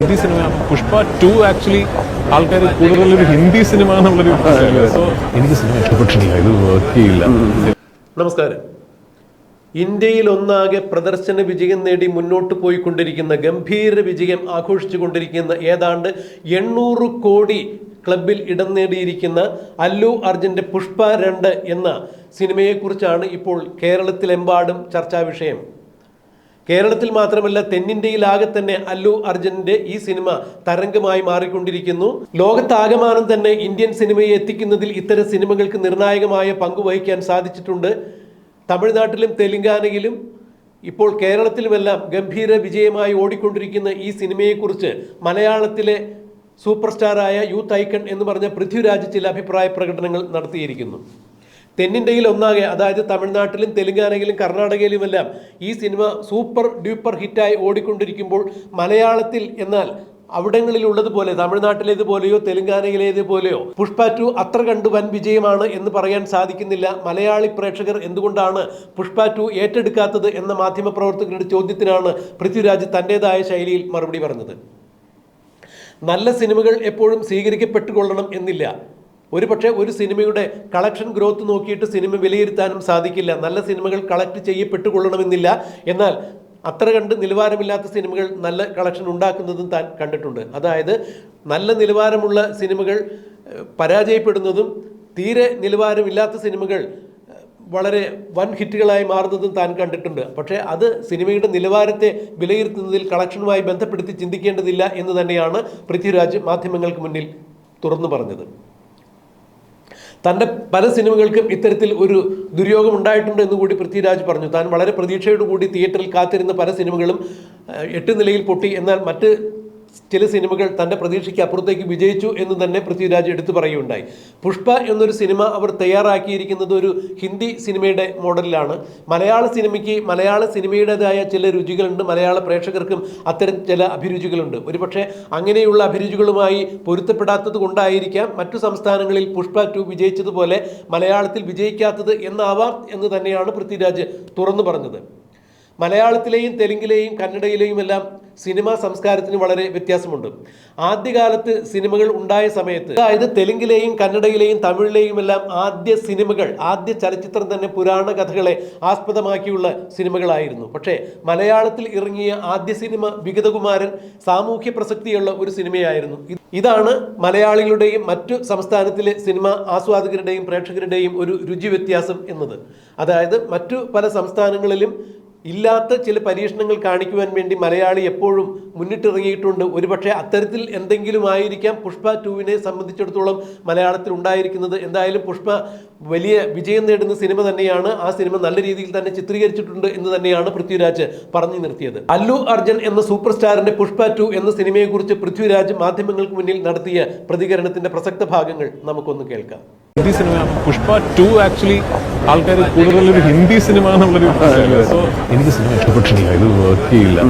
Hindi cinema Pushpa 2 actually ആൾക്കാർ കൂടുതലൊരു Hindi cinema എന്നുള്ളൊരു so എനിക്ക് സിനിമ ഇഷ്ടപ്പെട്ടിട്ടില്ല, ഇത് വർക്ക് ചെയ്യില്ല. നമസ്കാരം. ഇന്ത്യയിൽ ഒന്നാകെ പ്രദർശന വിജയം നേടി മുന്നോട്ട് പോയിക്കൊണ്ടിരിക്കുന്ന ഗംഭീര വിജയം ആഘോഷിച്ചു കൊണ്ടിരിക്കുന്ന ഏതാണ്ട് 800 കോടി ക്ലബിൽ ഇടം നേടിയിരിക്കുന്ന അല്ലു അർജുൻ്റെ പുഷ്പ 2 എന്ന സിനിമയെക്കുറിച്ചാണ് ഇപ്പോൾ കേരളത്തിലെമ്പാടും ചർച്ചാ വിഷയം. കേരളത്തിൽ മാത്രമല്ല, തെന്നിന്ത്യയിലാകെ തന്നെ അല്ലു അർജുൻ്റെ ഈ സിനിമ തരംഗമായി മാറിക്കൊണ്ടിരിക്കുന്നു. ലോകത്താകമാനം തന്നെ ഇന്ത്യൻ സിനിമയെ എത്തിക്കുന്നതിൽ ഇത്തരം സിനിമകൾക്ക് നിർണായകമായ പങ്ക് വഹിക്കാൻ സാധിച്ചിട്ടുണ്ട്. തമിഴ്നാട്ടിലും തെലുങ്കാനയിലും ഇപ്പോൾ കേരളത്തിലുമെല്ലാം ഗംഭീര വിജയമായി ഓടിക്കൊണ്ടിരിക്കുന്ന ഈ സിനിമയെക്കുറിച്ച് മലയാളത്തിലെ സൂപ്പർ സ്റ്റാറായ യൂത്ത് ഐക്കൺ എന്ന് പറഞ്ഞ പൃഥ്വിരാജ് ചില അഭിപ്രായ പ്രകടനങ്ങൾ നടത്തിയിരിക്കുന്നു. തെന്നിന്ത്യയിൽ ഒന്നാകെ, അതായത് തമിഴ്നാട്ടിലും തെലുങ്കാനയിലും കർണാടകയിലുമെല്ലാം ഈ സിനിമ സൂപ്പർ ഡ്യൂപ്പർ ഹിറ്റായി ഓടിക്കൊണ്ടിരിക്കുമ്പോൾ മലയാളത്തിൽ എന്നാൽ അവിടങ്ങളിലുള്ളതുപോലെ തമിഴ്നാട്ടിലേതുപോലെയോ തെലുങ്കാനയിലേതുപോലെയോ പുഷ്പ 2 അത്ര കണ്ടു വൻ വിജയമാണ് എന്ന് പറയാൻ സാധിക്കുന്നില്ല. മലയാളി പ്രേക്ഷകർ എന്തുകൊണ്ടാണ് പുഷ്പ 2 ഏറ്റെടുക്കാത്തത് എന്ന മാധ്യമപ്രവർത്തകരുടെ ചോദ്യത്തിനാണ് പൃഥ്വിരാജ് തൻ്റെതായ ശൈലിയിൽ മറുപടി പറഞ്ഞത്. നല്ല സിനിമകൾ എപ്പോഴും സ്വീകരിക്കപ്പെട്ടുകൊള്ളണം എന്നില്ല. ഒരുപക്ഷെ ഒരു സിനിമയുടെ കളക്ഷൻ ഗ്രോത്ത് നോക്കിയിട്ട് സിനിമ വിലയിരുത്താനും സാധിക്കില്ല. നല്ല സിനിമകൾ കളക്ട് ചെയ്യപ്പെട്ടുകൊള്ളണമെന്നില്ല. എന്നാൽ അത്ര കണ്ട് നിലവാരമില്ലാത്ത സിനിമകൾ നല്ല കളക്ഷൻ ഉണ്ടാക്കുന്നതും താൻ കണ്ടിട്ടുണ്ട്. അതായത് നല്ല നിലവാരമുള്ള സിനിമകൾ പരാജയപ്പെടുന്നതും തീരെ നിലവാരമില്ലാത്ത സിനിമകൾ വളരെ വൻ ഹിറ്റുകളായി മാറുന്നതും താൻ കണ്ടിട്ടുണ്ട്. പക്ഷേ അത് സിനിമയുടെ നിലവാരത്തെ വിലയിരുത്തുന്നതിൽ കളക്ഷനുമായി ബന്ധപ്പെടുത്തി ചിന്തിക്കേണ്ടതില്ല എന്ന് തന്നെയാണ് പൃഥ്വിരാജ് മാധ്യമങ്ങൾക്ക് മുന്നിൽ തുറന്നു പറഞ്ഞത്. തൻ്റെ പല സിനിമകൾക്കും ഇത്തരത്തിൽ ഒരു ദുര്യോഗം ഉണ്ടായിട്ടുണ്ട് എന്ന് കൂടി പൃഥ്വിരാജ് പറഞ്ഞു. താൻ വളരെ പ്രതീക്ഷയോടുകൂടി തിയേറ്ററിൽ കാത്തിരുന്ന പല സിനിമകളും 8 നിലയിൽ പൊട്ടി. എന്നാൽ മറ്റ് ചില സിനിമകൾ തൻ്റെ പ്രതീക്ഷയ്ക്ക് അപ്പുറത്തേക്ക് വിജയിച്ചു എന്ന് തന്നെ പൃഥ്വിരാജ് എടുത്തു പറയുകയുണ്ടായി. പുഷ്പ എന്നൊരു സിനിമ അവർ തയ്യാറാക്കിയിരിക്കുന്നത് ഒരു ഹിന്ദി സിനിമയുടെ മോഡലിലാണ്. മലയാള സിനിമയ്ക്ക് മലയാള സിനിമയുടേതായ ചില രുചികളുണ്ട്, മലയാള പ്രേക്ഷകർക്കും അത്തരം ചില അഭിരുചികളുണ്ട്. ഒരുപക്ഷെ അങ്ങനെയുള്ള അഭിരുചികളുമായി പൊരുത്തപ്പെടാത്തത് കൊണ്ടായിരിക്കാം മറ്റു സംസ്ഥാനങ്ങളിൽ പുഷ്പ 2 വിജയിച്ചതുപോലെ മലയാളത്തിൽ വിജയിക്കാത്തത് എന്നാവാം എന്ന് തന്നെയാണ് പൃഥ്വിരാജ് തുറന്നു പറഞ്ഞത്. മലയാളത്തിലെയും തെലുങ്കിലെയും കന്നഡയിലെയും എല്ലാം സിനിമാ സംസ്കാരത്തിന് വളരെ വ്യത്യാസമുണ്ട്. ആദ്യകാലത്ത് സിനിമകൾ ഉണ്ടായ സമയത്ത്, അതായത് തെലുങ്കിലെയും കന്നഡയിലെയും തമിഴിലെയും എല്ലാം ആദ്യ ചലച്ചിത്രം തന്നെ പുരാണ കഥകളെ ആസ്പദമാക്കിയുള്ള സിനിമകളായിരുന്നു. പക്ഷേ മലയാളത്തിൽ ഇറങ്ങിയ ആദ്യ സിനിമ വിഗതകുമാരൻ സാമൂഹ്യ പ്രസക്തിയുള്ള ഒരു സിനിമയായിരുന്നു. ഇതാണ് മലയാളികളുടെയും മറ്റു സംസ്ഥാനത്തിലെ സിനിമ ആസ്വാദകരുടെയും പ്രേക്ഷകരുടെയും ഒരു രുചി വ്യത്യാസം എന്നത്. അതായത് മറ്റു പല സംസ്ഥാനങ്ങളിലും ഇല്ലാത്ത ചില പരീക്ഷണങ്ങൾ കാണിക്കുവാൻ വേണ്ടി മലയാളി എപ്പോഴും മുന്നിട്ടിറങ്ങിയിട്ടുണ്ട്. ഒരുപക്ഷെ അത്തരത്തിൽ എന്തെങ്കിലും ആയിരിക്കാം പുഷ്പ 2വിനെ സംബന്ധിച്ചിടത്തോളം മലയാളത്തിൽ ഉണ്ടായിരിക്കുന്നത്. എന്തായാലും പുഷ്പ വലിയ വിജയം നേടുന്ന സിനിമ തന്നെയാണ്. ആ സിനിമ നല്ല രീതിയിൽ തന്നെ ചിത്രീകരിച്ചിട്ടുണ്ട് എന്ന് തന്നെയാണ് പൃഥ്വിരാജ് പറഞ്ഞു നിർത്തിയത്. അല്ലു അർജുൻ എന്ന സൂപ്പർ സ്റ്റാറിന്റെ പുഷ്പ 2 എന്ന സിനിമയെക്കുറിച്ച് പൃഥ്വിരാജ് മാധ്യമങ്ങൾക്ക് മുന്നിൽ നടത്തിയ പ്രതികരണത്തിന്റെ പ്രസക്ത ഭാഗങ്ങൾ നമുക്കൊന്ന് കേൾക്കാം. ഹിന്ദി സിനിമ പുഷ്പ 2 ആക്ച്വലി ആൾക്കാർ കൂടുതലൊരു ഹിന്ദി സിനിമ എന്നുള്ളൊരു സോ എനിക്ക് സിനിമ ഇഷ്ടപ്പെട്ടിട്ടില്ല, ഇത് വർക്ക് ചെയ്യില്ല.